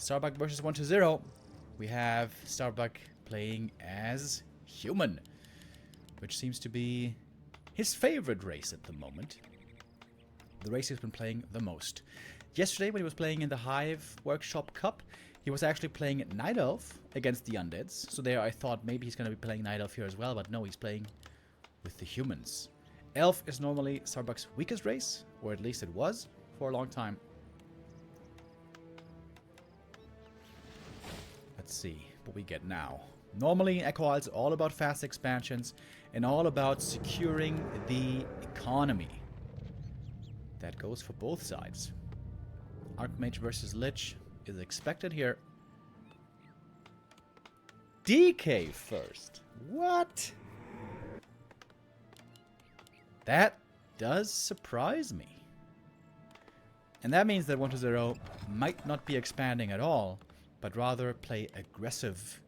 Starbuck versus 1-0. We have Starbuck playing as human, which seems to be his favorite race at the moment. The race he's been playing the most. Yesterday, when he was playing in the Hive Workshop Cup, he was actually playing Night Elf against the Undeads. So there I thought maybe he's going to be playing Night Elf here as well, but no, he's playing with the humans. Elf is normally Starbuck's weakest race, or at least it was for a long time. Let's see what we get now. Normally, Echo Isle's all about fast expansions and all about securing the economy. That goes for both sides. Archmage versus Lich is expected here. DK first. What? That does surprise me. And that means that 1-0 might not be expanding at all, but rather play aggressive.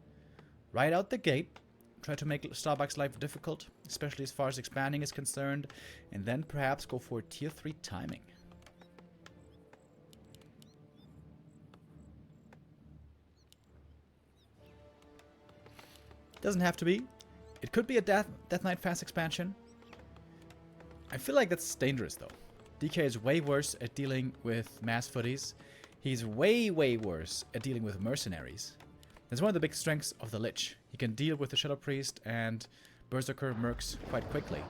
Right out the gate, try to make Starbuck's life difficult, especially as far as expanding is concerned, and then perhaps go for tier 3 timing. Doesn't have to be. It could be a Death Knight fast expansion. I feel like that's dangerous though. DK is way worse at dealing with mass footies. He's way worse at dealing with mercenaries. That's one of the big strengths of the Lich. He can deal with the Shadow Priest and Berserker mercs quite quickly.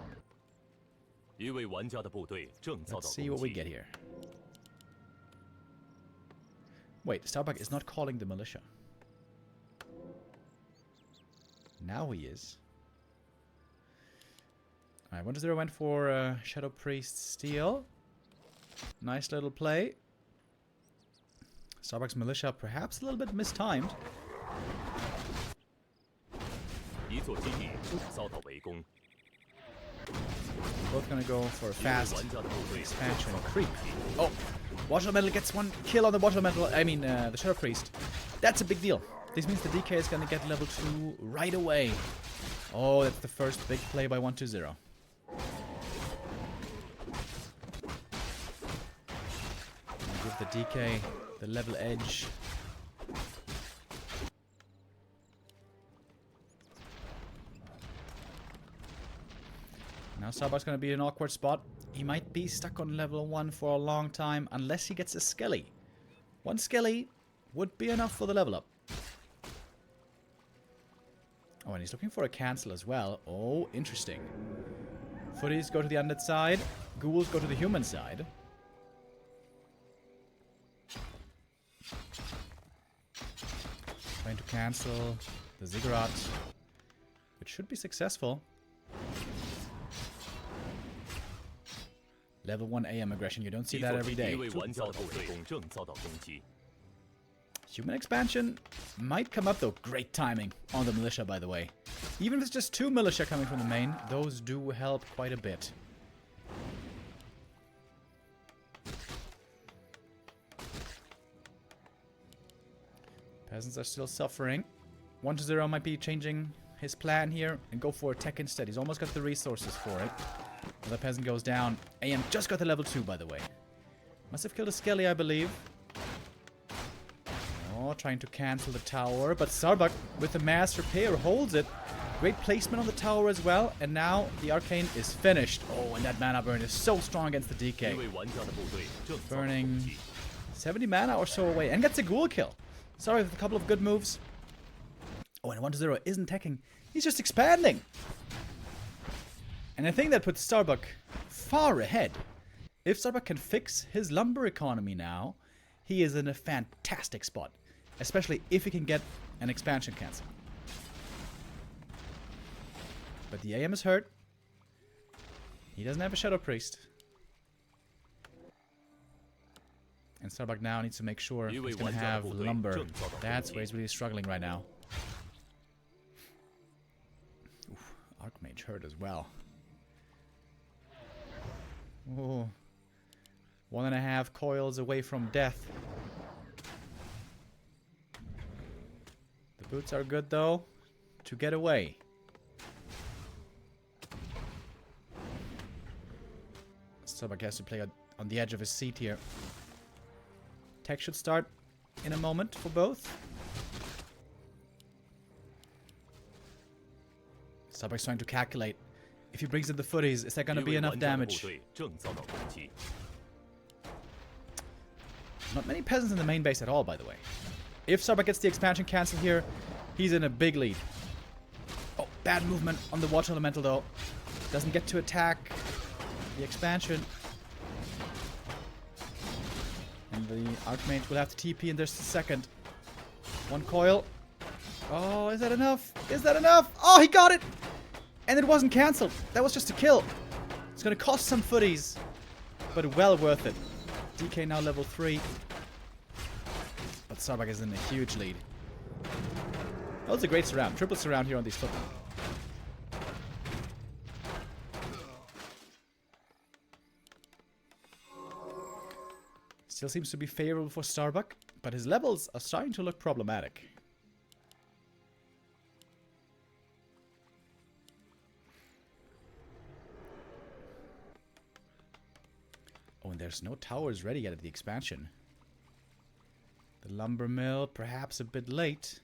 Let's see what we get here. Wait, Starbuck is not calling the militia. Now he is. Alright, 1-0 went for Shadow Priest Steel. Nice little play. Starbuck's militia perhaps a little bit mistimed. Both gonna go for a fast expansion creep. Oh! Watch Metal gets one kill on the Watch Metal. I mean, the Shadow Priest. That's a big deal. This means the DK is gonna get level 2 right away. Oh, that's the first big play by 1-0. Give the DK the level edge. Now Starbuck's gonna be in an awkward spot. He might be stuck on level 1 for a long time unless he gets a Skelly. One Skelly would be enough for the level up. Oh, and he's looking for a cancel as well. Oh, interesting. Footies go to the undead side. Ghouls go to the human side. Trying to cancel the Ziggurat, which should be successful. Level 1 AM aggression, you don't see that every day. Human expansion might come up though. Great timing on the militia, by the way. Even if it's just 2 militia coming from the main, those do help quite a bit. Peasants are still suffering. 1-0 might be changing his plan here and go for a tech instead. He's almost got the resources for it. The peasant goes down. AM just got the level 2, by the way. Must have killed a Skelly, I believe. Oh, trying to cancel the tower. But Starbuck, with the mass repair, holds it. Great placement on the tower as well. And now the arcane is finished. Oh, and that mana burn is so strong against the DK. Burning 70 mana or so away. And gets a ghoul kill. Sorry, with a couple of good moves. Oh, and 1-0 isn't teching. He's just expanding. And I think that puts Starbuck far ahead. If Starbuck can fix his lumber economy now, he is in a fantastic spot. Especially if he can get an expansion cancel. But the AM is hurt. He doesn't have a Shadow Priest. And Starbuck now needs to make sure he's going to have lumber. That's where he's really struggling right now. Oof, Archmage hurt as well. Oh, 1.5 coils away from death. The boots are good though to get away. Starbuck has to play on the edge of his seat here. Tech should start in a moment for both. Starbuck's trying to calculate. If he brings in the footies, is there going to be enough damage? Not many peasants in the main base at all, by the way. If Starbuck gets the expansion cancel here, he's in a big lead. Oh, bad movement on the water elemental though. Doesn't get to attack the expansion. And the Archmage will have to TP in just a second. One coil. Oh, is that enough? Is that enough? Oh, he got it! And it wasn't cancelled. That was just a kill. It's going to cost some footies, but well worth it. DK now level 3. But Starbuck is in a huge lead. That was a great surround. Triple surround here on these footmen. Still seems to be favorable for Starbuck, but his levels are starting to look problematic. Oh, and there's no towers ready yet at the expansion. The lumber mill, perhaps a bit late.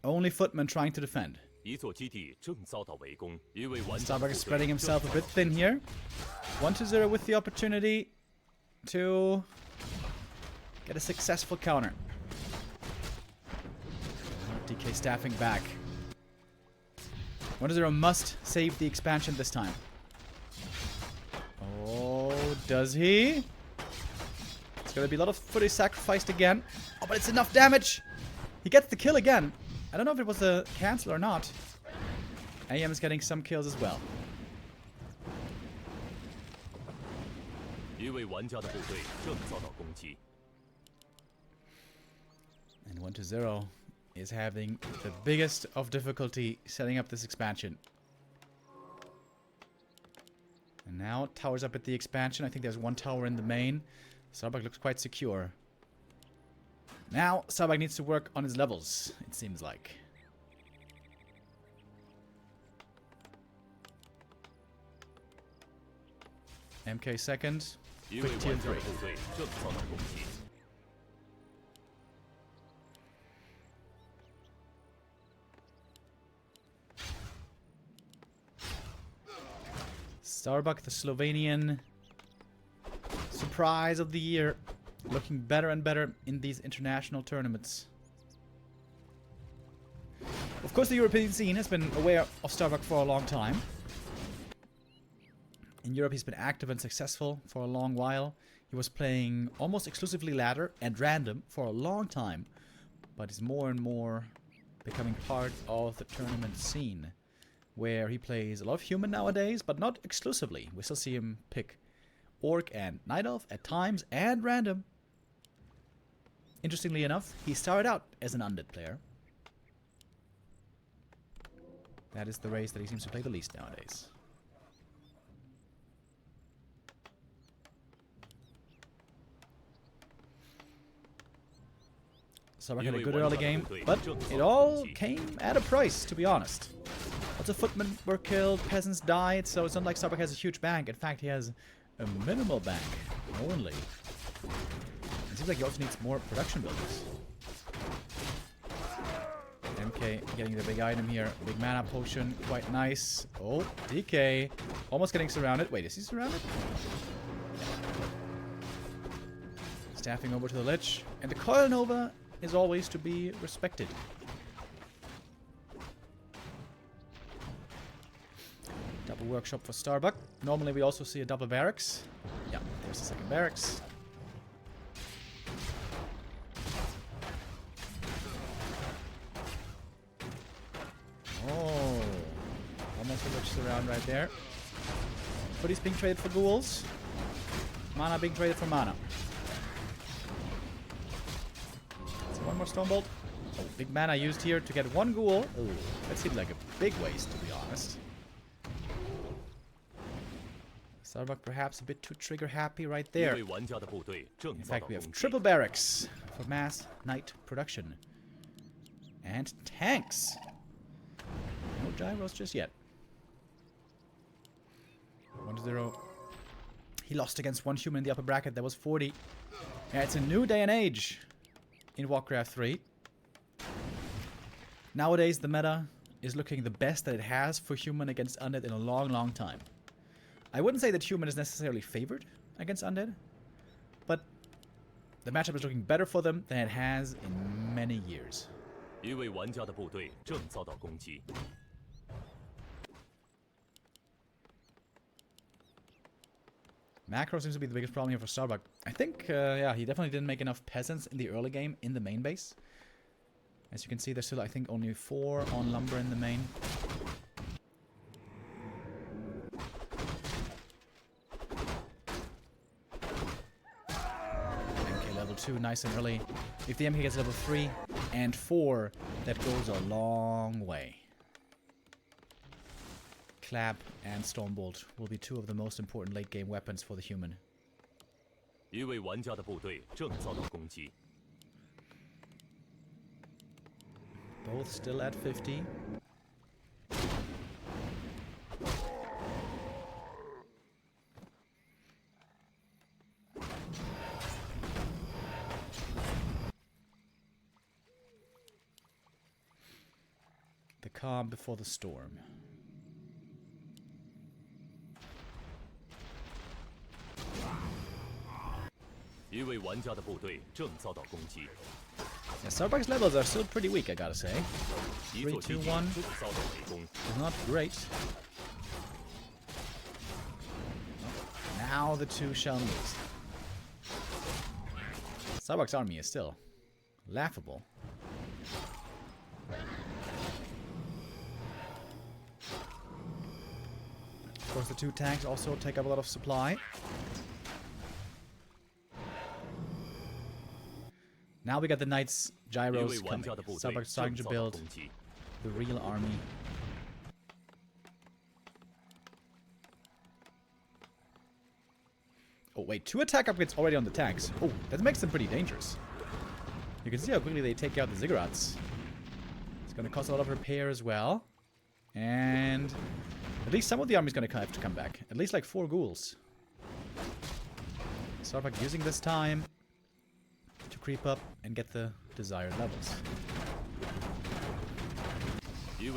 Only footmen trying to defend. Starbuck is spreading himself a bit thin here. 1-0 with the opportunity to get a successful counter. DK staffing back. 1-0 must save the expansion this time. Oh, does he? It's going to be a lot of footage sacrificed again. Oh, but it's enough damage. He gets the kill again. I don't know if it was a cancel or not. AM is getting some kills as well. And 1-0 is having the biggest of difficulty setting up this expansion. And now towers up at the expansion. I think there's one tower in the main. Starbuck looks quite secure. Now Starbuck needs to work on his levels, it seems like. MK second. Quick tier 3. Starbuck, the Slovenian surprise of the year. Looking better and better in these international tournaments. Of course, the European scene has been aware of Starbuck for a long time. In Europe, he's been active and successful for a long while. He was playing almost exclusively ladder and random for a long time, but is more and more becoming part of the tournament scene, where he plays a lot of human nowadays, but not exclusively. We still see him pick Orc and Night Elf at times, and random. Interestingly enough, he started out as an undead player. That is the race that he seems to play the least nowadays. Starbuck had a good early game, but it all came at a price, to be honest. Lots of footmen were killed, peasants died, so it's not like Starbuck has a huge bank. In fact, he has a minimal bank only. It seems like he also needs more production buildings. MK getting the big item here. Big mana potion, quite nice. Oh, DK almost getting surrounded. Wait, is he surrounded? Staffing over to the Lich. And the Coil Nova is always to be respected. Double workshop for Starbuck. Normally we also see a double barracks. Yeah, there's the second barracks. Oh, almost a Lich surround right there. Footy's being traded for ghouls. Mana being traded for mana. One more Stormbolt. Oh, big mana used here to get one ghoul. Ooh, that seems like a big waste, to be honest. Starbuck perhaps a bit too trigger happy right there. In fact, we have triple barracks for mass night production. And tanks. No gyros just yet. 2-0. He lost against one human in the upper bracket. That was 40. Yeah, it's a new day and age in Warcraft 3. Nowadays, the meta is looking the best that it has for human against undead in a long, long time. I wouldn't say that human is necessarily favored against undead, but the matchup is looking better for them than it has in many years. 一位玩家的部队正遭到攻击。 Macro seems to be the biggest problem here for Starbuck. I think, yeah, he definitely didn't make enough peasants in the early game in the main base. As you can see, there's still, I think, only 4 on lumber in the main. MK level 2, nice and early. If the MK gets level 3 and 4, that goes a long way. Clap and Stormbolt will be 2 of the most important late game weapons for the human. 一位玩家的部队正遭到攻击。 Both still at 50. The calm before the storm. Yeah, Starbuck's levels are still pretty weak, I gotta say. 3, 2, 1 is not great. Now the two shall meet. Starbuck's army is still laughable. Of course, the 2 tanks also take up a lot of supply. Now we got the Knights gyros coming. Starbuck's starting to build the real army. Oh wait, 2 attack upgrades already on the tanks. Oh, that makes them pretty dangerous. You can see how quickly they take out the ziggurats. It's going to cost a lot of repair as well. And at least some of the army's going to have to come back. At least like 4 ghouls. Starbuck using this time to creep up and get the desired levels. And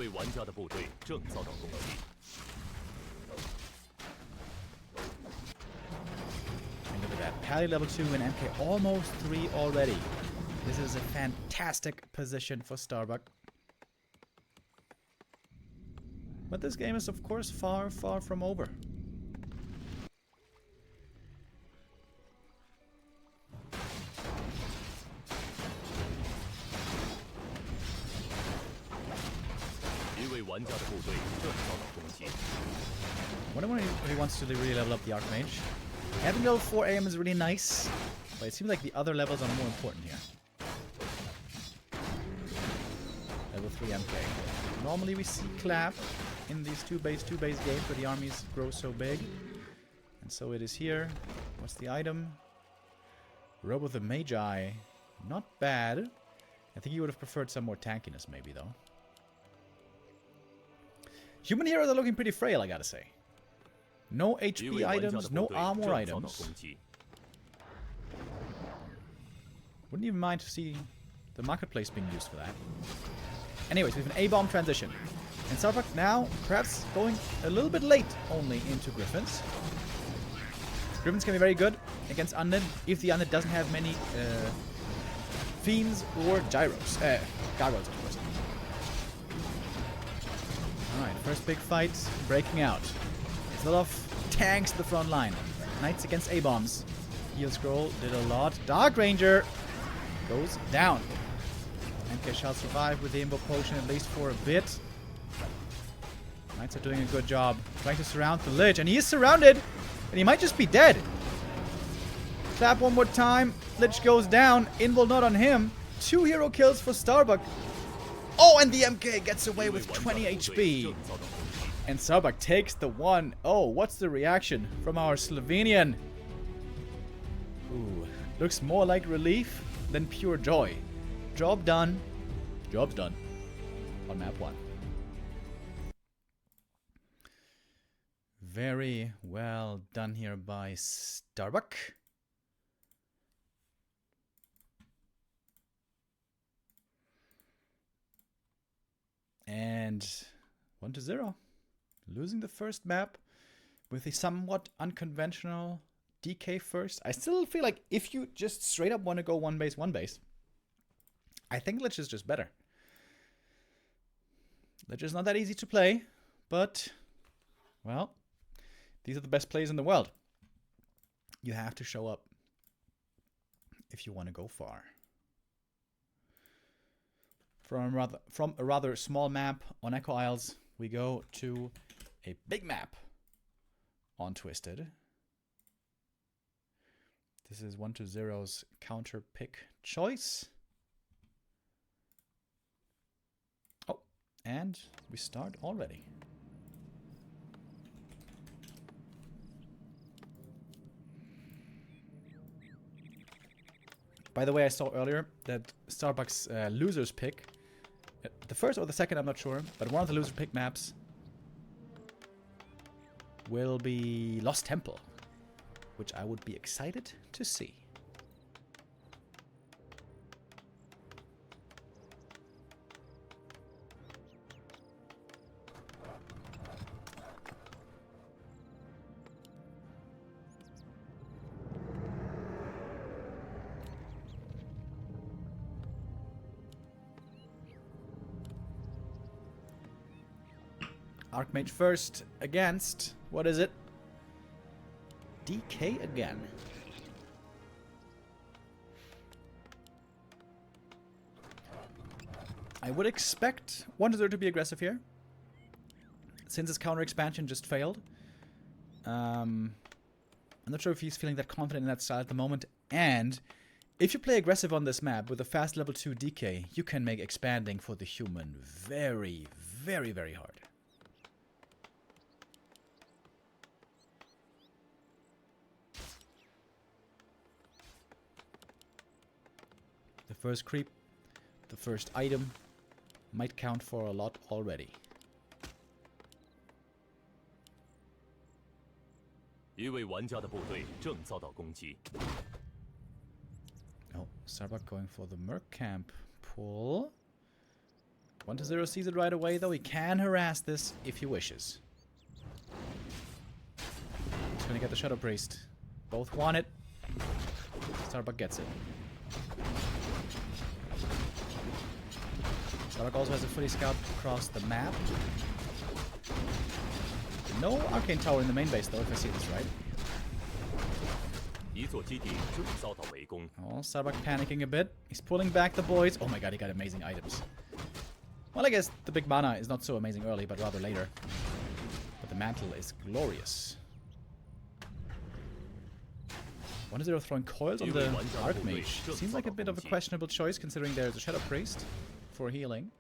look at that. Pally level 2 and MK almost 3 already. This is a fantastic position for Starbuck. But this game is, of course, far, far from over. I wonder when he wants to really level up the Archmage. Having level 4 AM is really nice, but it seems like the other levels are more important here. Level 3 MK. Normally we see Clap in these 2-base games where the armies grow so big. And so it is here. What's the item? Robe of the Magi. Not bad. I think you would have preferred some more tankiness maybe though. Human heroes are looking pretty frail, I gotta say. No HP items, no armor items. Wouldn't even mind to see the marketplace being used for that. Anyways, we have an A-bomb transition. And Starbuck now perhaps going a little bit late only into Griffins. Griffins can be very good against Undead if the Undead doesn't have many Fiends or Gyros. Gargoyles, of course. Alright, first big fight breaking out. There's a lot of tanks at the front line. Knights against A-bombs. Heal Scroll did a lot. Dark Ranger goes down. MK shall survive with the Invo Potion at least for a bit. Knights are doing a good job trying to surround the Lich, and he is surrounded, and he might just be dead. Clap one more time. Lich goes down. Invo not on him. 2 hero kills for Starbuck. Oh, and the MK gets away with 20 HP. And Starbuck takes the 1. Oh, what's the reaction from our Slovenian? Ooh, looks more like relief than pure joy. Job done. Job's done. On map 1. Very well done here by Starbuck. And 1-0. Losing the first map with a somewhat unconventional DK first. I still feel like if you just straight up want to go one base, I think Lich is just better. Lich is not that easy to play, but, well, these are the best plays in the world. You have to show up if you want to go far. From a rather small map on Echo Isles, we go to a big map on Twisted. This is 1-0's counter pick choice. Oh, and we start already. By the way, I saw earlier that Starbuck's loser's pick, the first or the second, I'm not sure, but one of the loser pick maps will be Lost Temple, which I would be excited to see. Archmage first against, what is it? DK again. I would expect 1-0 to be aggressive here, since his counter expansion just failed. I'm not sure if he's feeling that confident in that style at the moment. And if you play aggressive on this map with a fast level 2 DK, you can make expanding for the human very, very, very hard. The first creep, the first item, might count for a lot already. Oh, Starbuck going for the Merc Camp pull. 1-0 sees it right away, though. He can harass this if he wishes. He's gonna get the Shadow Priest. Both want it. Starbuck gets it. Starbuck also has a fully scout across the map. No Arcane Tower in the main base, though, if I see this right. Oh, Starbuck panicking a bit. He's pulling back the boys. Oh my god, he got amazing items. Well, I guess the big mana is not so amazing early, but rather later. But the mantle is glorious. 1-0 throwing coils on the Archmage. Seems like a bit of a questionable choice, considering there's a Shadow Priest for healing.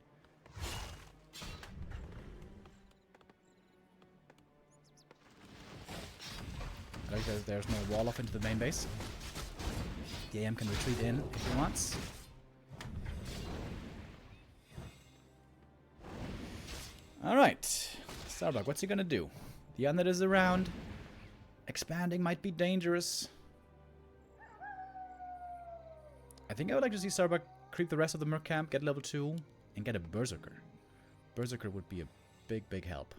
I like that there's no wall off into the main base. The AM can retreat in if he wants. Alright. Starbuck, what's he gonna do? The Undead is around. Expanding might be dangerous. I think I would like to see Starbuck creep the rest of the Merc Camp, get level 2, and get a Berserker. Berserker would be a big, big help.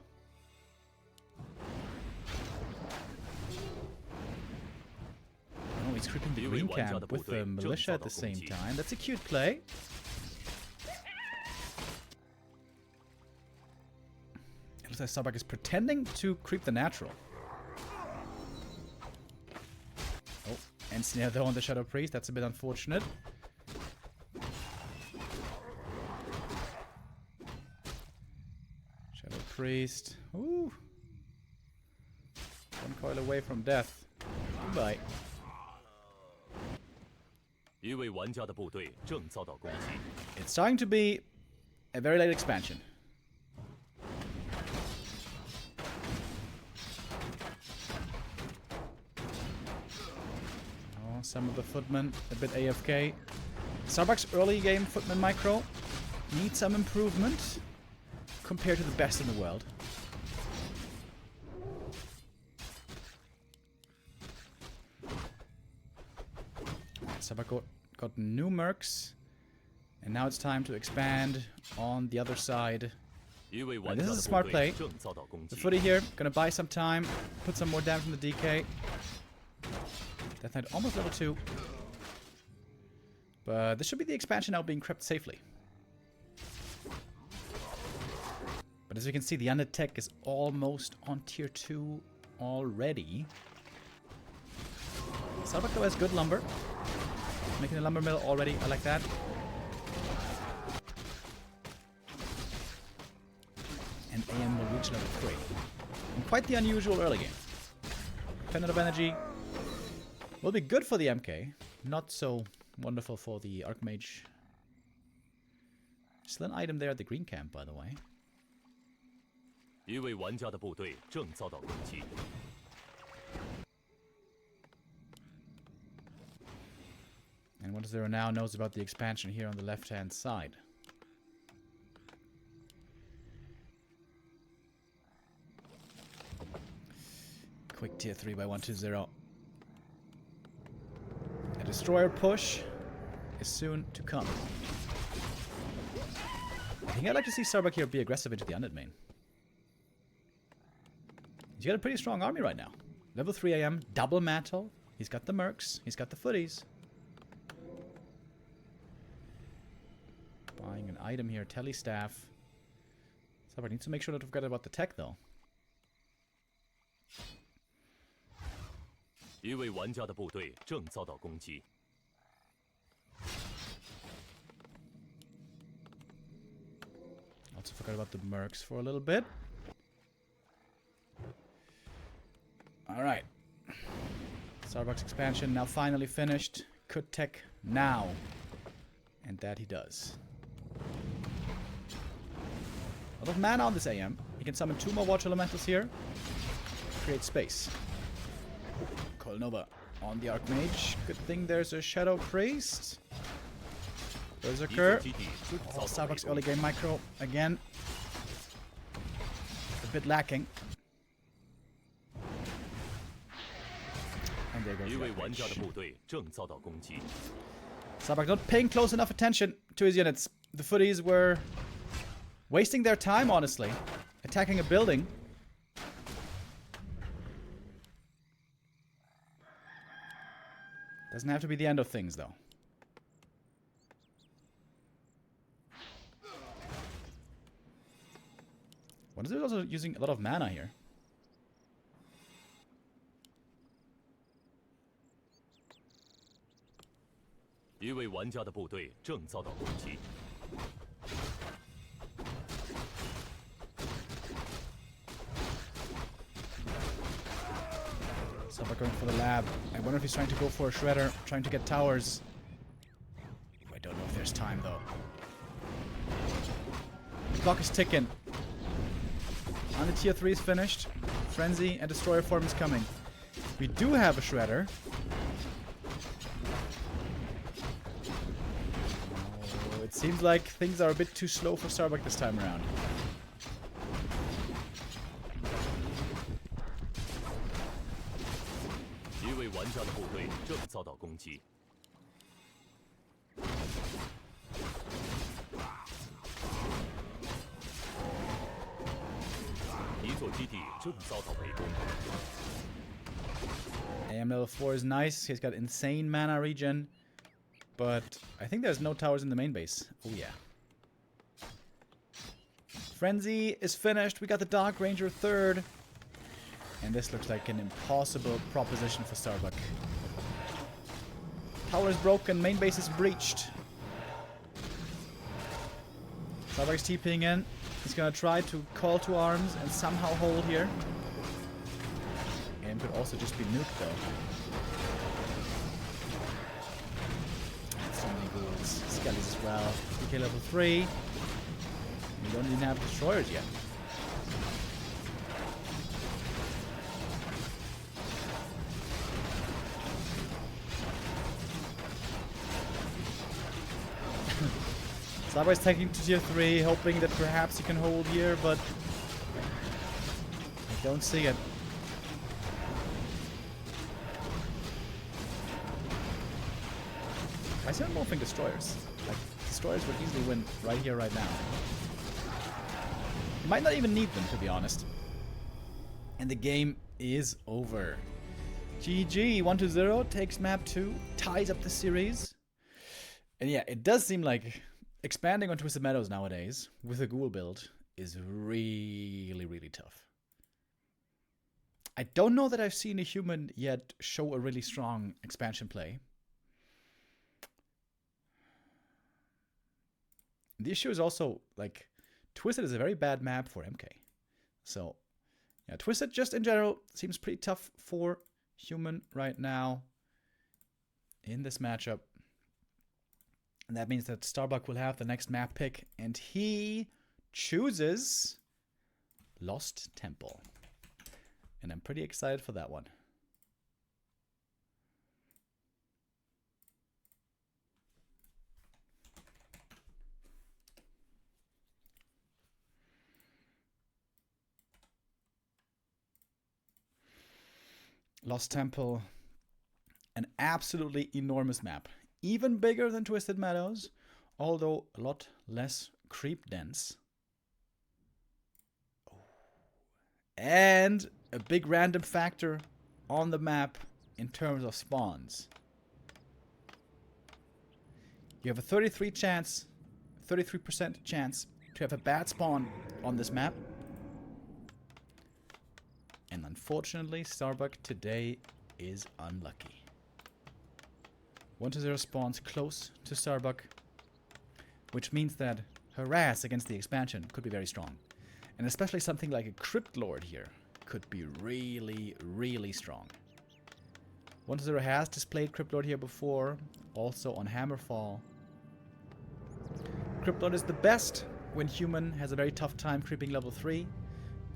Oh, he's creeping the Green Camp with the Militia at the same time. That's a cute play. It looks like Starbuck is pretending to creep the Natural. Oh, and snare though on the Shadow Priest. That's a bit unfortunate. Shadow Priest. Ooh. One coil away from death. Goodbye. It's starting to be a very late expansion. Oh, some of the footmen a bit AFK. Starbuck's early game footman micro needs some improvement compared to the best in the world. Starbuck got new mercs. And now it's time to expand on the other side. Now, this is a smart play. The footy here, gonna buy some time, put some more damage from the DK. Death Knight almost level 2. But this should be the expansion now being crept safely. But as you can see, the undead tech is almost on tier 2 already. Starbuck though has good lumber. Making a lumber mill already, I like that. And AM will reach level 3. And quite the unusual early game. Pendant of Energy will be good for the MK. Not so wonderful for the Archmage. Still an item there at the green camp, by the way. And 1-0 now knows about the expansion here on the left-hand side. Quick tier 3 by 1-0. A destroyer push is soon to come. I think I'd like to see Starbuck here be aggressive into the undead main. He's got a pretty strong army right now. Level 3 AM, double mantle. He's got the mercs. He's got the footies. Buying an item here, Telestaff. Starbuck needs to make sure not to forget about the tech though. Also forgot about the mercs for a little bit. Alright. Starbuck's expansion now finally finished. Could tech now. And that he does. A lot of mana on this AM. He can summon 2 more Watch Elementals here. Create space. Nova on the Archmage. Good thing there's a Shadow Priest. Berserker. Oh, Starbuck's early game micro again. A bit lacking. And there goes the Archmage. Starbuck not paying close enough attention to his units. The footies were wasting their time, honestly. Attacking a building. Doesn't have to be the end of things, though. What is it also using a lot of mana here? Starbuck going for the lab. I wonder if he's trying to go for a shredder, trying to get towers. I don't know if there's time though. The clock is ticking. And the tier 3 is finished. Frenzy and Destroyer form is coming. We do have a shredder. Oh, it seems like things are a bit too slow for Starbuck this time around. AM level 4 is nice. He's got insane mana regen. But I think there's no towers in the main base. Oh yeah. Frenzy is finished. We got the Dark Ranger 3rd. And this looks like an impossible proposition for Starbuck. Tower is broken. Main base is breached. Starbuck's TPing in. He's gonna try to call to arms and somehow hold here. And could also just be nuked though. So many ghouls. Skellies as well. DK level 3. We don't even have destroyers yet. Starbuck's taking to tier 3, hoping that perhaps he can hold here, but I don't see it. I still don't think destroyers. Like, destroyers would easily win right here, right now. You might not even need them, to be honest. And the game is over. GG, 1-0, takes map 2, ties up the series. And yeah, it does seem like expanding on Twisted Meadows nowadays with a ghoul build is really, really tough. I don't know that I've seen a human yet show a really strong expansion play. The issue is also, like, Twisted is a very bad map for MK. So, yeah, Twisted just in general seems pretty tough for human right now in this matchup. And that means that Starbuck will have the next map pick, and he chooses Lost Temple. And I'm pretty excited for that one. Lost Temple, an absolutely enormous map. Even bigger than Twisted Meadows, although a lot less creep dense. And a big random factor on the map in terms of spawns. You have a 33% chance to have a bad spawn on this map. And unfortunately, Starbuck today is unlucky. 1-0 spawns close to Starbuck, which means that harass against the expansion could be very strong. And especially something like a Crypt Lord here could be really, really strong. 1-0 has displayed Crypt Lord here before, also on Hammerfall. Crypt Lord is the best when human has a very tough time creeping level 3,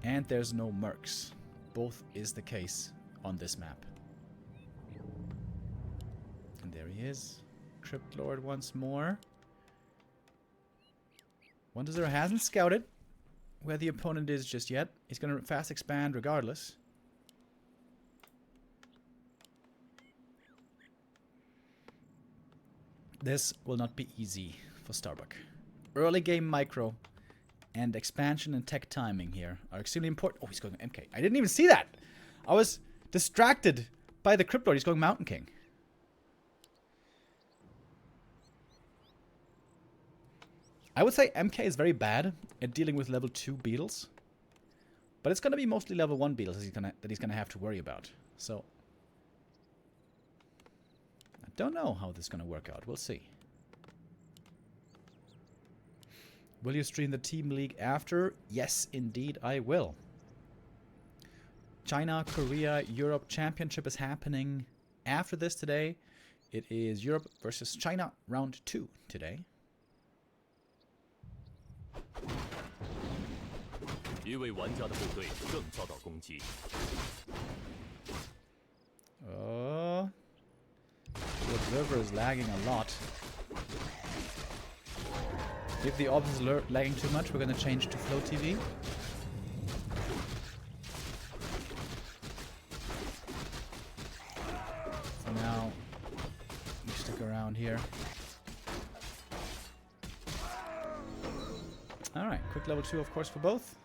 and there's no mercs. Both is the case on this map. And there he is. Crypt Lord once more. 1-0 hasn't scouted where the opponent is just yet. He's going to fast expand regardless. This will not be easy for Starbuck. Early game micro and expansion and tech timing here are extremely important. Oh, he's going MK. I didn't even see that. I was distracted by the Crypt Lord. He's going Mountain King. I would say MK is very bad at dealing with level 2 beetles. But it's going to be mostly level 1 beetles that he's going to have to worry about. So, I don't know how this is going to work out. We'll see. Will you stream the Team League after? Yes, indeed, I will. China, Korea, Europe Championship is happening after this today. It is Europe versus China, round 2 today. Oh, the observer is lagging a lot. If the obs is lagging too much, we're going to change to Flow TV. For now, we stick around here. Alright, quick level 2 of course for both.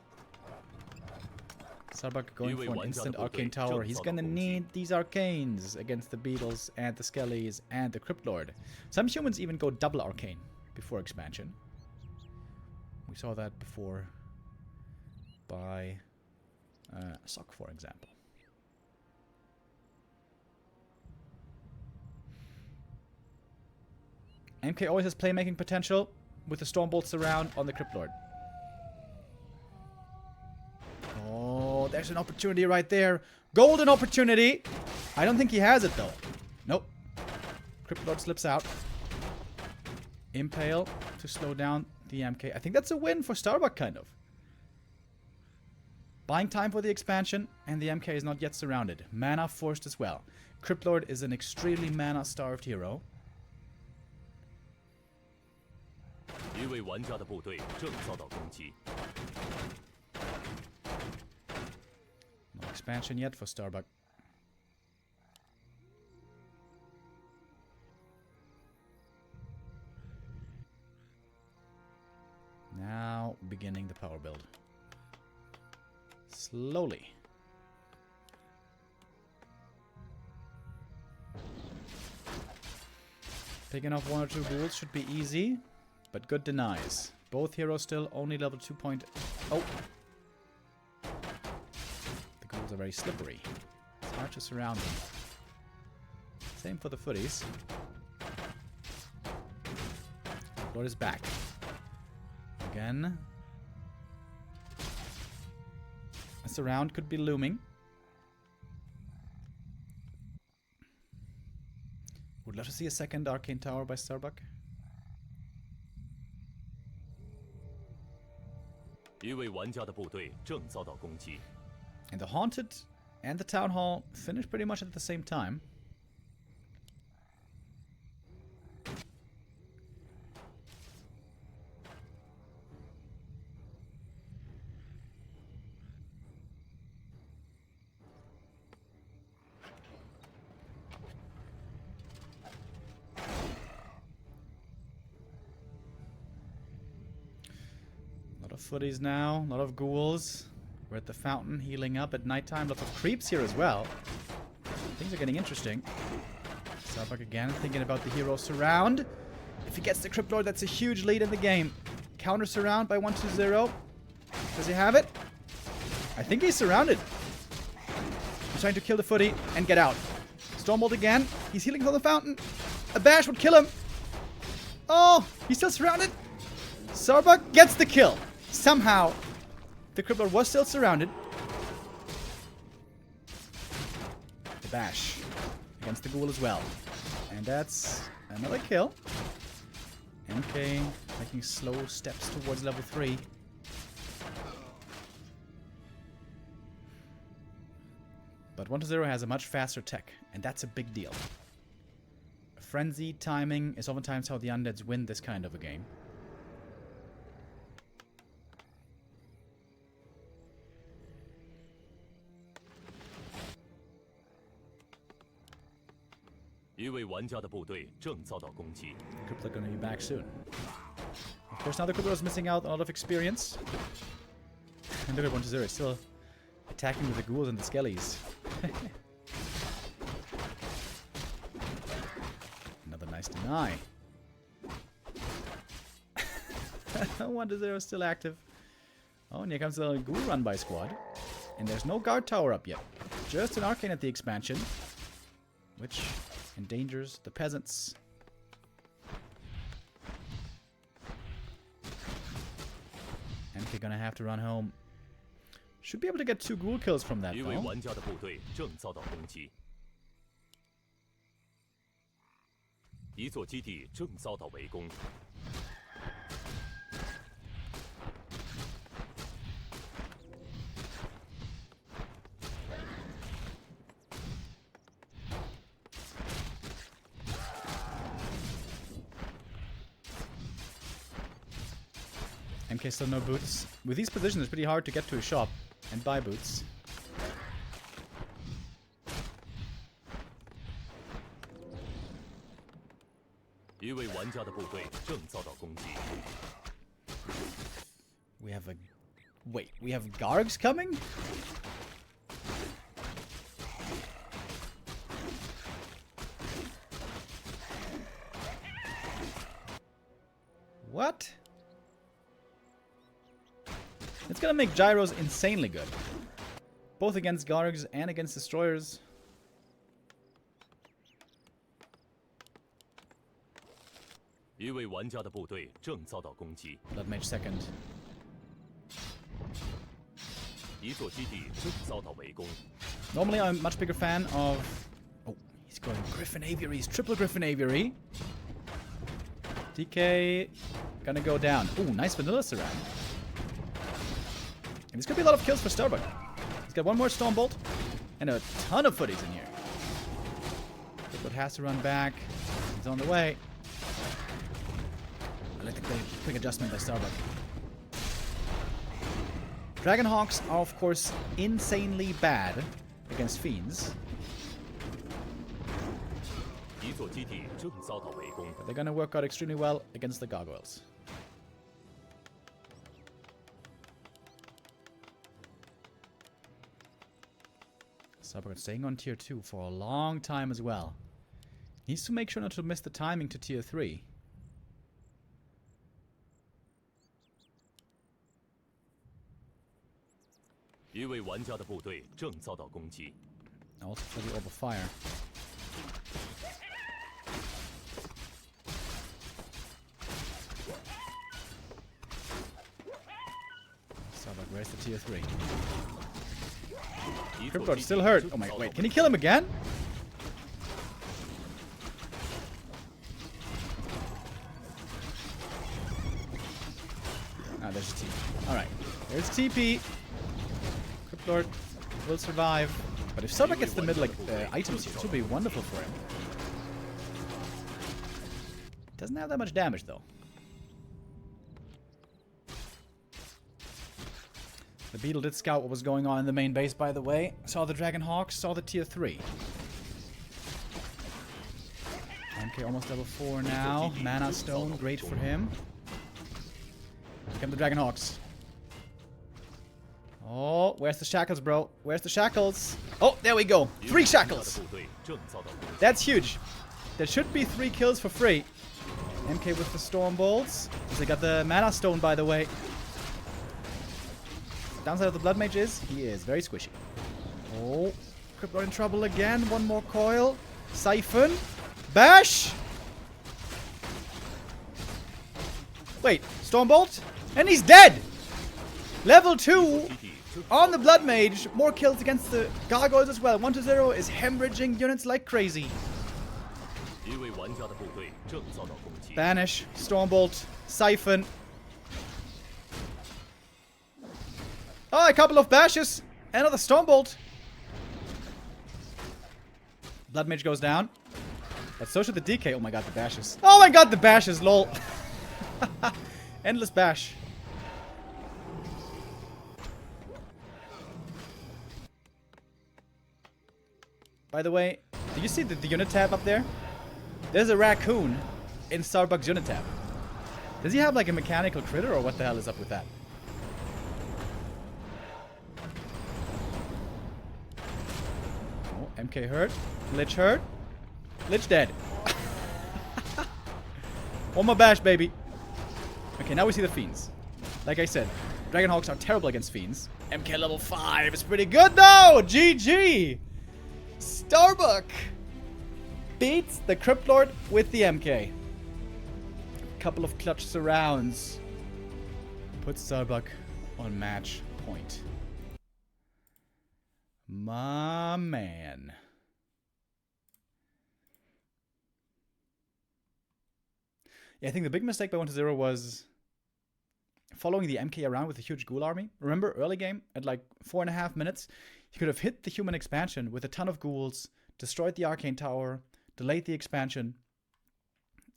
Starbuck going for an instant arcane tower. He's gonna need these arcanes against the beetles and the skellies and the Crypt Lord. Some humans even go double arcane before expansion. We saw that before by Sock, for example. MK always has playmaking potential with the Stormbolts around on the Crypt Lord. Oh, there's an opportunity right there. Golden opportunity. I don't think he has it, though. Nope. Crypt Lord slips out. Impale to slow down the MK. I think that's a win for Starbuck, kind of. Buying time for the expansion, and the MK is not yet surrounded. Mana forced as well. Crypt Lord is an extremely mana-starved hero. No expansion yet for Starbuck. beginning the power build. Slowly. Picking off 1 or 2 ghouls should be easy, but good denies. Both heroes still only level 2.0. The ghouls are very slippery. It's hard to surround them. Same for the footies. Lord is back. Again. A surround could be looming. Would love to see a second arcane tower by Starbuck. 一位玩家的部队正遭到攻击。 And the Haunted and the Town Hall finished pretty much at the same time. Footies now, a lot of ghouls. We're at the fountain, healing up at nighttime. Lots of creeps here as well. Things are getting interesting. Starbuck again, thinking about the hero surround. If he gets the Crypt Lord, that's a huge lead in the game. Counter surround by 120. Does he have it? I think he's surrounded. He's trying to kill the footy and get out. Stormbolt again. He's healing from the fountain. A bash would kill him. Oh, he's still surrounded. Starbuck gets the kill. Somehow, the Crypt Lord was still surrounded. The bash against the ghoul as well. And that's another kill. MK making slow steps towards level 3. But 120 has a much faster tech, and that's a big deal. Frenzy timing is oftentimes how the undeads win this kind of a game. Crypt are going to be back soon. Of course, now the Crypt is missing out on a lot of experience. And look at 120 still attacking with the ghouls and the skellies. Another nice deny. 120 is still active. Oh, and here comes the ghoul run by squad. And there's no guard tower up yet. Just an arcane at the expansion. Which endangers the peasants. MK gonna have to run home. Should be able to get 2 ghoul kills from that, though. MK still no boots. With these positions, it's pretty hard to get to a shop and buy boots. We have a... Wait, we have Gargs coming? What? It's gonna make gyros insanely good. Both against Gargs and against destroyers. Blood Mage second. Normally I'm a much bigger fan of... Oh, he's going Griffin Aviaries. Triple Griffin Aviary. DK gonna go down. Ooh, nice vanilla surround. And there's gonna be a lot of kills for Starbuck. He's got 1 more Stormbolt and a ton of footies in here. But has to run back. He's on the way. I like the quick adjustment by Starbuck. Dragonhawks are, of course, insanely bad against fiends. But they're gonna work out extremely well against the gargoyles. Starbuck staying on tier 2 for a long time as well. Needs to make sure not to miss the timing to tier 3. Also for the orb of fire. Starbuck, where's the tier 3? Crypto still hurt. Oh my god, wait, can he kill him again? Ah, there's a TP. Alright, there's TP. Cryptlord will survive. But if Starbuck gets the mid items here, this will be wonderful for him. Doesn't have that much damage though. The Beetle did scout what was going on in the main base, by the way. Saw the Dragon Hawks, saw the tier 3. MK almost level 4 now. Mana Stone, great for him. Here come the Dragon Hawks. Oh, where's the shackles, bro? Where's the shackles? Oh, there we go. 3 shackles. That's huge. There should be 3 kills for free. MK with the Storm Bolts. They got the Mana Stone, by the way. Downside of the Blood Mage is, he is very squishy. Oh, Crypto in trouble again. One more coil. Siphon. Bash! Wait, Stormbolt? And he's dead! Level 2 on the Blood Mage. More kills against the Gargoyles as well. 1-0 is hemorrhaging units like crazy. Banish, Stormbolt, Siphon. Oh, a couple of bashes. Another Stormbolt. Blood Mage goes down. But so should the DK. Oh my god, the bashes. Oh my god, the bashes, lol. Endless bash. By the way, do you see the unit tab up there? There's a raccoon in Starbuck's unit tab. Does he have like a mechanical critter or what the hell is up with that? Oh, MK hurt. Lich hurt. Lich dead. One more bash, baby. Okay, now we see the Fiends. Like I said, Dragonhawks are terrible against Fiends. MK level 5 is pretty good though! GG! Starbuck beats the Cryptlord with the MK. Couple of clutch surrounds. Puts Starbuck on match point. My man. Yeah, I think the big mistake by 1-0 was following the MK around with a huge ghoul army. Remember, early game, at like 4.5 minutes, he could have hit the human expansion with a ton of ghouls, destroyed the arcane tower, delayed the expansion.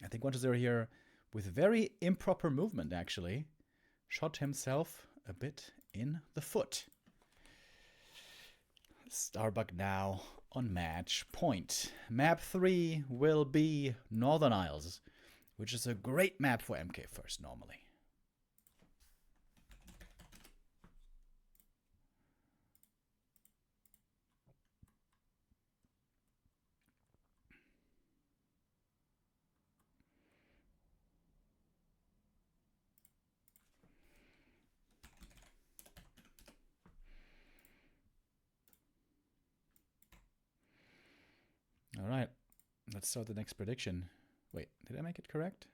I think 1-0 here, with very improper movement, actually, shot himself a bit in the foot. Starbuck now on match point. Map 3 will be Northern Isles, which is a great map for MK first, normally. All right, let's start the next prediction. Wait, did I make it correct?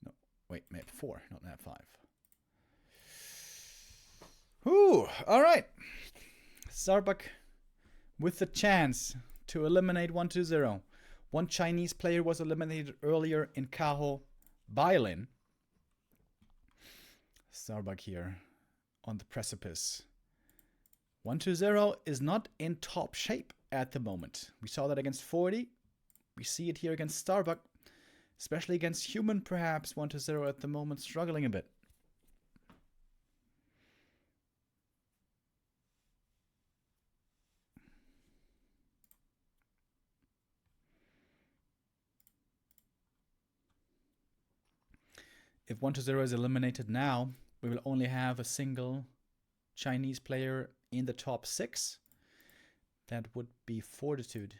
No, wait, map 4, not map 5. Whew, all right. Starbuck with the chance to eliminate 1-0. One Chinese player was eliminated earlier in Kaho by Lin. Starbuck here on the precipice. 1-0 is not in top shape at the moment. We saw that against 40. We see it here against Starbuck. Especially against human, perhaps 1-0 at the moment, struggling a bit. If 1-0 is eliminated now, we will only have a single Chinese player in the top 6. That would be Fortitude.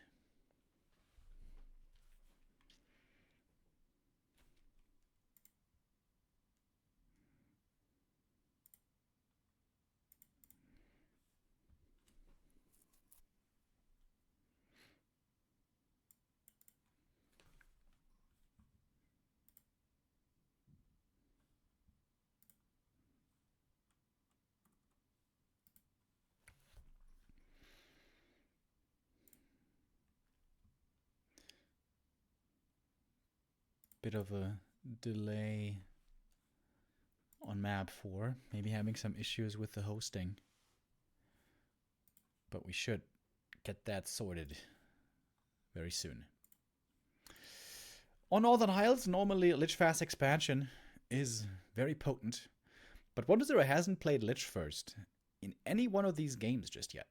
Bit of a delay on map 4. Maybe having some issues with the hosting. But we should get that sorted very soon. On Northern Isles, normally Lich Fast expansion is very potent. But 1.0 hasn't played Lich First in any one of these games just yet.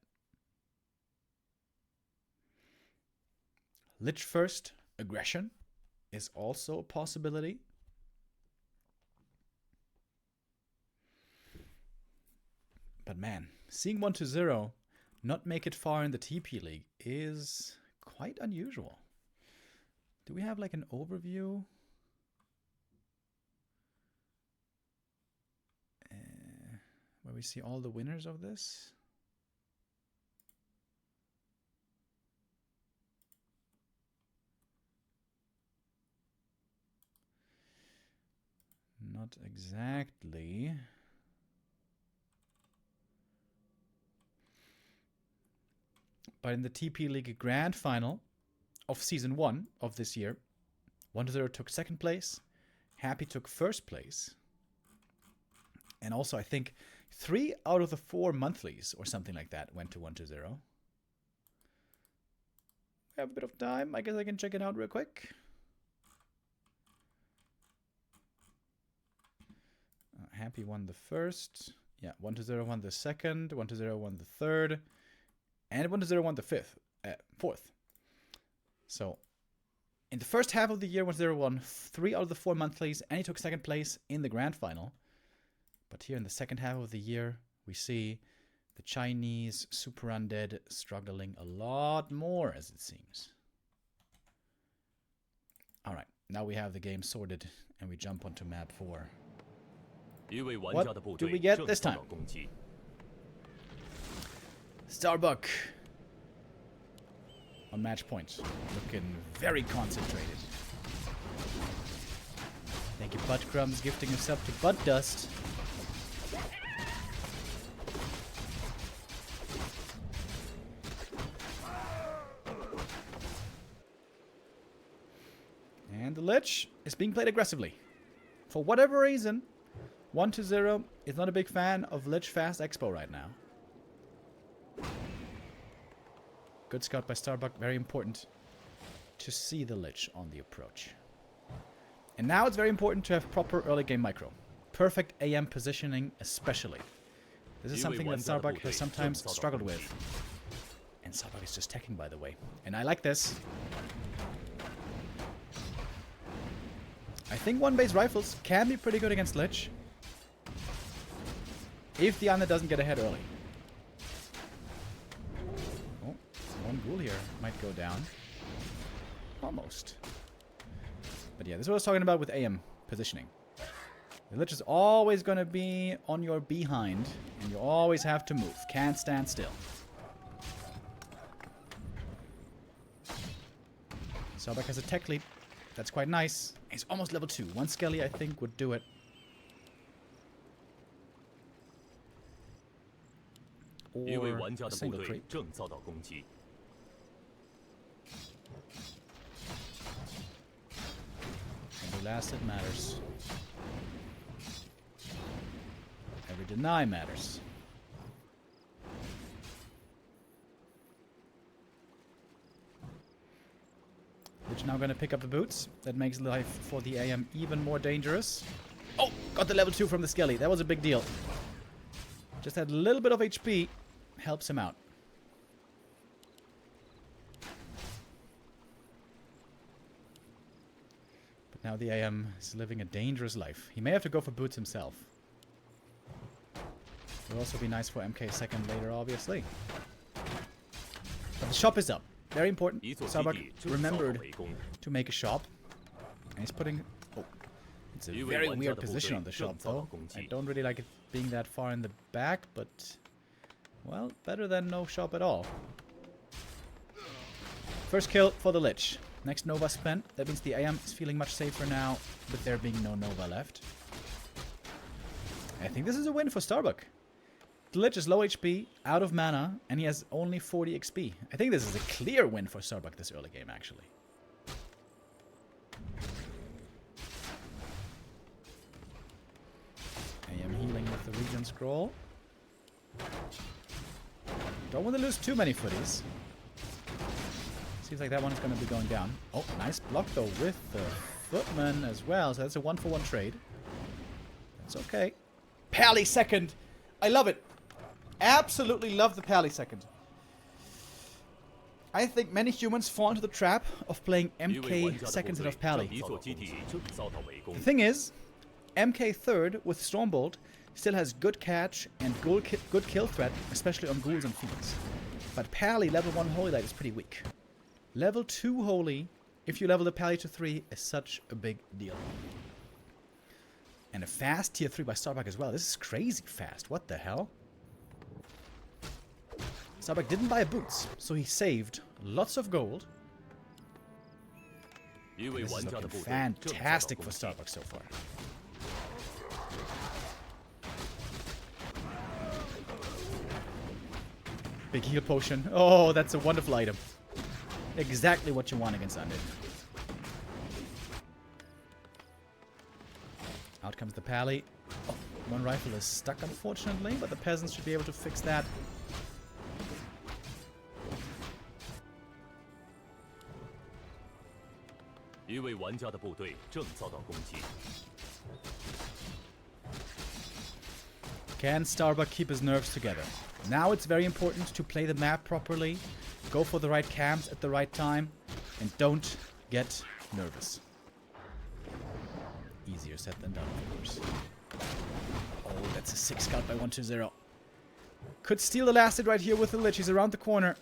Lich First aggression is also a possibility. But man, seeing 1.0 not make it far in the TP League is quite unusual. Do we have like an overview? Where we see all the winners of this? Not exactly. But in the TP League Grand Final of Season 1 of this year, 1.0 took second place, Happy took first place, and also I think 3 out of the 4 monthlies or something like that went to 1.0. We have a bit of time. I guess I can check it out real quick. Happy won the first. Yeah, 1.0 won the second. 1.0 won the third. And 1.0 won the fourth. So, in the first half of the year, 1.0 won 3 out of the 4 monthlies, and he took second place in the grand final. But here in the second half of the year, we see the Chinese Super Undead struggling a lot more, as it seems. Alright, now we have the game sorted, and we jump onto map 4. What do we get this time? Starbuck on match point, looking very concentrated. Thank you, Butt Crumbs, gifting himself to Butt Dust. And the Lich is being played aggressively. For whatever reason, 1.0 is not a big fan of Lich Fast Expo right now. Good scout by Starbuck, very important to see the Lich on the approach. And now it's very important to have proper early game micro. Perfect AM positioning especially. This is something that Starbuck has sometimes struggled with. And Starbuck is just teching, by the way. And I like this. I think one-base rifles can be pretty good against Lich. If the Undead doesn't get ahead early. Oh, one ghoul here might go down. Almost. But yeah, this is what I was talking about with AM positioning. The Lich is always going to be on your behind, and you always have to move. Can't stand still. Starbuck has a tech lead. That's quite nice. He's almost level 2. One Skelly, I think, would do it. Or a single creep. Every last hit matters. Every deny matters. Which now going to pick up the boots. That makes life for the AM even more dangerous. Oh, got the level 2 from the Skelly. That was a big deal. Just had a little bit of HP. Helps him out. But now the AM is living a dangerous life. He may have to go for boots himself. It would also be nice for MK second later, obviously. The shop is up. Very important. 一座基 Starbuck 地正遭到 remembered 围攻， to make a shop. And he's putting... Oh. It's a 一位 very 玩家 weird 的部 position 队 on the 正 shop, 遭到 though. 攻 I 击。 don't really like it being that far in the back, but... Well, better than no shop at all. First kill for the Lich. Next Nova spent. That means the AM is feeling much safer now, with there being no Nova left. I think this is a win for Starbuck. The Lich is low HP, out of mana, and he has only 40 XP. I think this is a clear win for Starbuck this early game, actually. I am healing with the Regen Scroll. Don't want to lose too many footies. Seems like that one's going to be going down. Oh, nice block, though, with the Footman as well. So that's a 1-for-1 trade. That's okay. Pally second. I love it. Absolutely love the Pally second. I think many humans fall into the trap of playing 一位 MK 玩家的部 second instead 队 of Pally. 一座基地正遭到围攻 The。thing is, MK third with Stormbolt still has good catch and good kill threat, especially on ghouls and fiends. But Pally level 1 Holy Light is pretty weak. Level 2 Holy, if you level the Pally to 3, is such a big deal. And a fast tier 3 by Starbuck as well. This is crazy fast. What the hell? Starbuck didn't buy boots, so he saved lots of gold. 一位 This is 玩家的 looking 部队正遭到 fantastic 攻 for 击。 Starbuck so far. Big heal potion. Oh, that's a wonderful item. Exactly what you want against Undead. Out comes the Pally. Oh, one rifle is stuck, unfortunately, but the peasants should be able to fix that. Can Starbuck keep his nerves together? Now it's very important to play the map properly, go for the right camps at the right time, and don't get nervous. Easier said than done, of course. Oh, that's a 6 scout by 120. Could steal the last hit right here with the Lich. He's around the corner.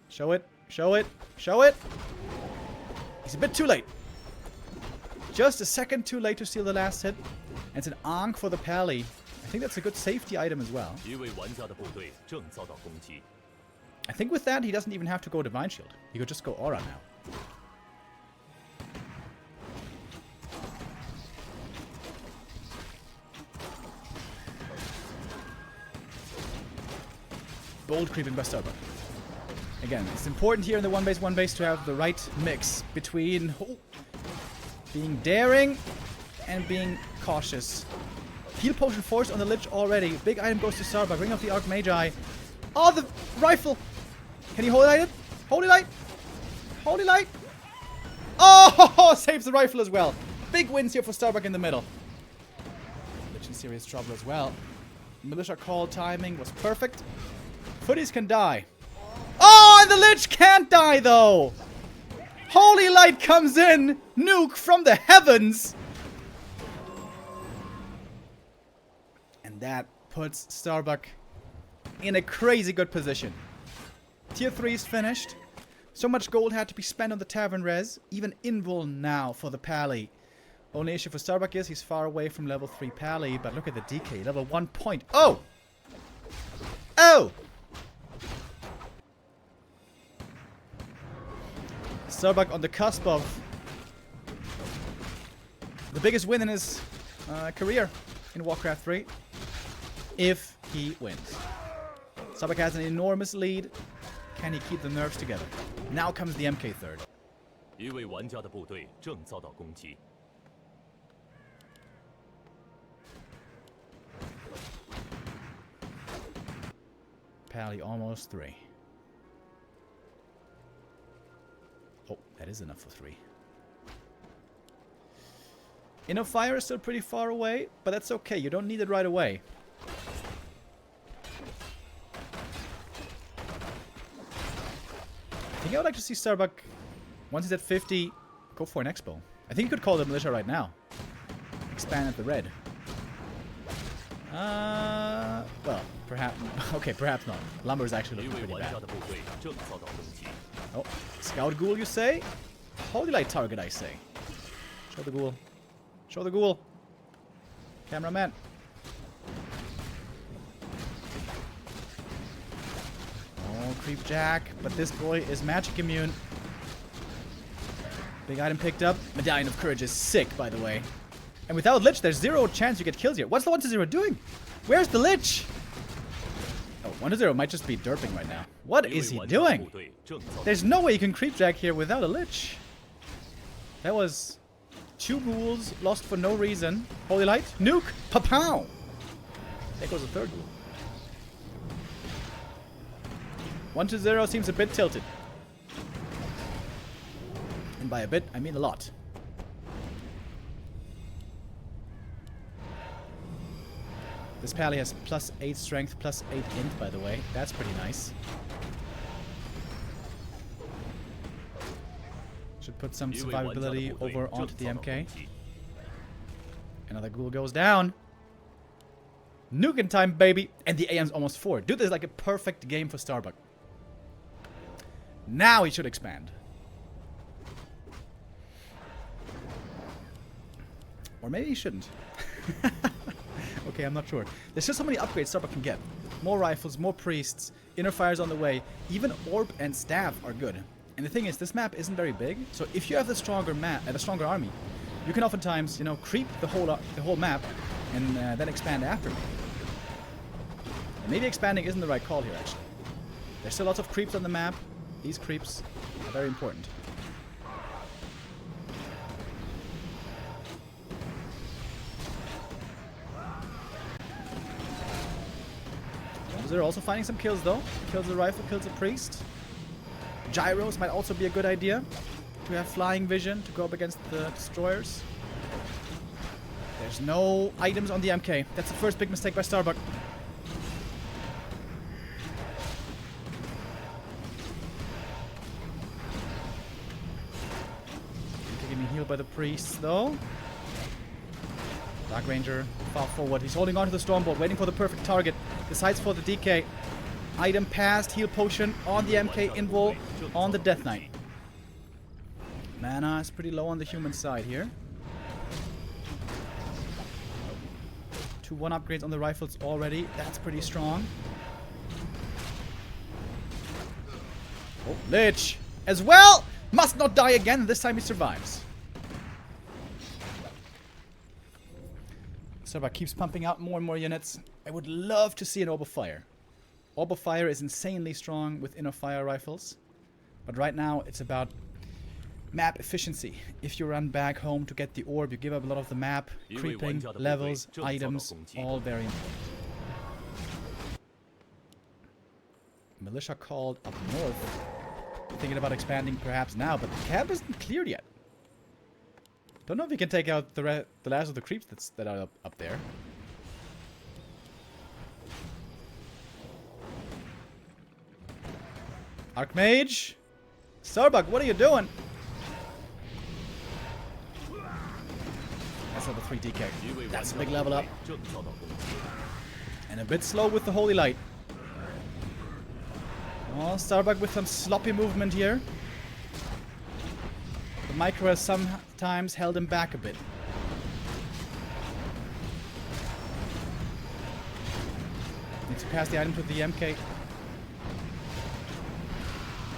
Show it. Show it. Show it. He's a bit too late. Just a second too late to steal the last hit. And it's an Ankh for the Pally. I think that's a good safety item as well. I think with that, he doesn't even have to go Divine Shield. He could just go Aura now. Bold creeping by Starbuck. Again, it's important here in the 1-base to have the right mix between being daring and being cautious. Heal potion forced on the Lich already. Big item goes to Starbuck. Ring of the Archmagi. Oh, the rifle! Can he Holy Light it? Holy Light! Holy Light! Oh, saves the rifle as well. Big wins here for Starbuck in the middle. Lich in serious trouble as well. Militia call timing was perfect. Footies can die. Oh, and the Lich can't die, though! Holy Light comes in! Nuke from the heavens! And that puts Starbuck in a crazy good position. Tier 3 is finished. So much gold had to be spent on the Tavern Res. Even invul now for the Pally. Only issue for Starbuck is he's far away from level 3 Pally, but look at the DK. Level 1 point. Oh! Oh! Starbuck on the cusp of the biggest win in his career in Warcraft 3. If he wins. Starbuck has an enormous lead. Can he keep the nerves together? Now comes the MK third. Pally almost 3. Oh, that is enough for 3. Inner Fire is still pretty far away, but that's okay. You don't need it right away. I think I would like to see Starbuck, once he's at 50, go for an Expo. I think he could call the Militia right now. Expand at the red. Well, perhaps. Okay, perhaps not. Lumber is actually 一 looking 位 pretty 玩 bad. 家的部队正遭到攻击。 Oh, Scout Ghoul, you say? Holy Light target, I say. Show the Ghoul. Show the Ghoul. Cameraman. Oh, Creep Jack. But this boy is magic immune. Big item picked up. Medallion of Courage is sick, by the way. And without Lich, there's 0 chance you get kills here. What's the 1-0 doing? Where's the Lich? Oh, 1-0 might just be derping right now. What is he doing? There's no way you can Creep Jack here without a Lich. That was 2 ghouls lost for no reason. Holy Light. Nuke. Pa-pow. There goes the 3rd ghoul. 1-0 seems a bit tilted. And by a bit, I mean a lot. This pally has +8 strength, +8 int, by the way. That's pretty nice. Should put some survivability over onto the MK. Another ghoul goes down. Nuking time, baby! And the AM's almost 4. Dude, this is like a perfect game for Starbuck. Now he should expand. Or maybe he shouldn't. Okay, I'm not sure. There's just so many upgrades Starbuck can get. More rifles, more priests, inner fires on the way. Even orb and staff are good. And the thing is, this map isn't very big, so if you have the stronger stronger army, you can oftentimes, you know, creep the whole map and then expand after. And maybe expanding isn't the right call here, actually. There's still lots of creeps on the map. These creeps are very important. They're also finding some kills though. Kills a rifle, kills a priest. Gyros might also be a good idea. To have flying vision to go up against the destroyers. There's no items on the MK. That's the first big mistake by Starbuck. Getting healed by the priests though. Dark Ranger, far forward. He's holding on to the Stormbolt, waiting for the perfect target. Decides for the DK. Item passed, heal potion on the MK invul on the Death Knight. Mana is pretty low on the human side here. 2 1 upgrades on the rifles already. That's pretty strong. Oh, Lich as well! Must not die again, this time he survives. Starbuck keeps pumping out more and more units. I would love to see an Orb of Fire. Orb of Fire is insanely strong with inner fire rifles. But right now, it's about map efficiency. If you run back home to get the orb, you give up a lot of the map. Creeping, levels, items, all very important. Militia called up north. Thinking about expanding perhaps now, but the camp isn't cleared yet. Don't know if we can take out the last of the creeps that are up there. Archmage! Starbuck, what are you doing? That's level 3 DK. That's a big level up. And a bit slow with the Holy Light. Oh, Starbuck with some sloppy movement here. The micro has sometimes held him back a bit. Needs to pass the item to the MK.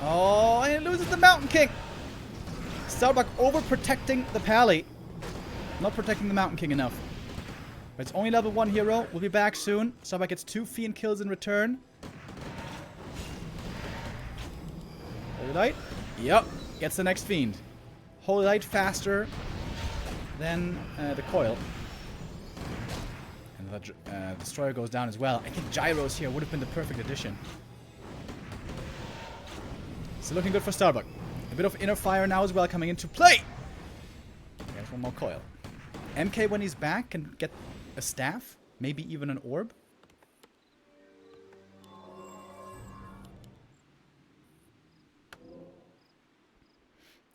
Oh, and he loses the Mountain King! Starbuck overprotecting the Pally. Not protecting the Mountain King enough. But it's only level 1 hero. We'll be back soon. Starbuck gets 2 Fiend kills in return. Holy Light? Yep. Gets the next Fiend. Holy Light faster than the coil. And the Destroyer goes down as well. I think Gyros here would have been the perfect addition. Still looking good for Starbuck. A bit of inner fire now as well coming into play. There's one more coil. MK when he's back can get a staff. Maybe even an orb.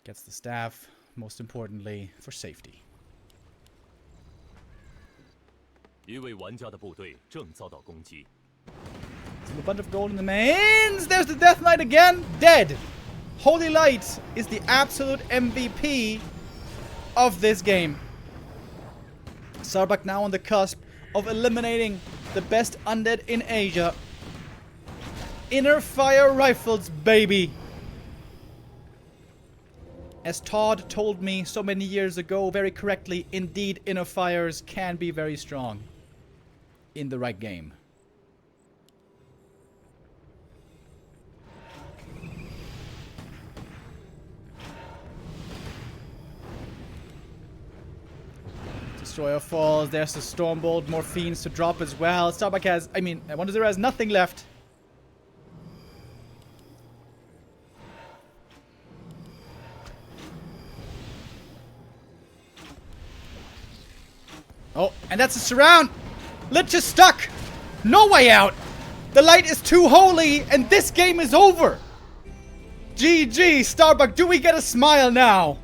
Gets the staff, most importantly, for safety. 一位玩家的部队正遭到攻击。 A bunch of gold in the mains. There's the Death Knight again. Dead. Holy Light is the absolute MVP of this game. Starbuck now on the cusp of eliminating the best undead in Asia. Inner fire rifles, baby. As Todd told me so many years ago very correctly, indeed inner fires can be very strong in the right game. Destroyer falls. There's the Stormbolt. More fiends to drop as well. Starbuck has, 1-0 has nothing left. Oh, and that's a surround. Lich is stuck. No way out. The light is too holy, and this game is over. GG, Starbuck. Do we get a smile now?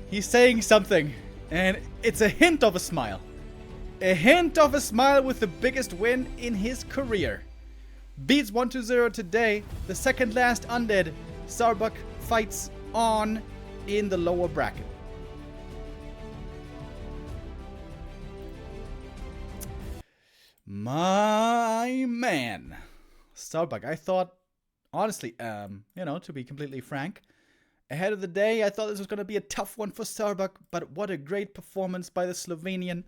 He's saying something. And it's a hint of a smile. A hint of a smile with the biggest win in his career. Beats 1-0 today. The second last undead. Starbuck fights on in the lower bracket. My man. Starbuck, I thought, honestly, to be completely frank, ahead of the day, I thought this was going to be a tough one for Starbuck, but what a great performance by the Slovenian.